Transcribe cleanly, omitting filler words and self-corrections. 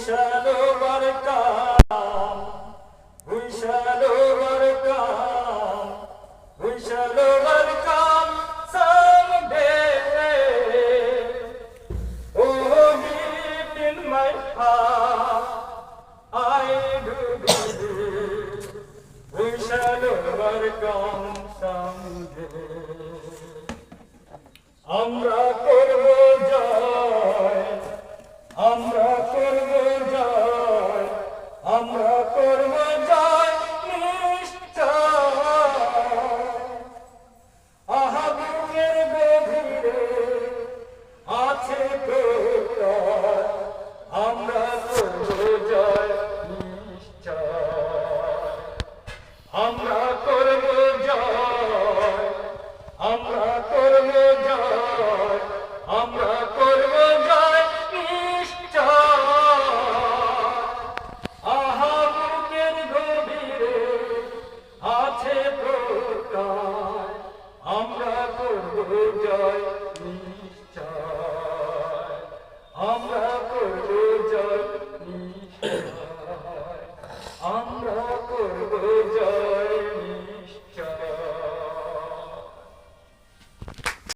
shall overcome. We shall overcome. We shall overcome someday. Oh, deep in my heart, I do believe we shall overcome someday. আমরা করব জয়, আমরা করব জয়, আমরা করব জয় নিশ্চয়। আহা বুকের গভীরে আছে প্রত্যয়, আমরা করব জয় নিশ্চয়। আমরা করব জয়, আমরা করব জয়, আমরা করব জয় নিশ্চয়। আহা বুকের গভীরে আছে প্রত্যয়, আমরা করব জয় নিশ্চয়, আমরা করব জয় নিশ্চয়। আমরা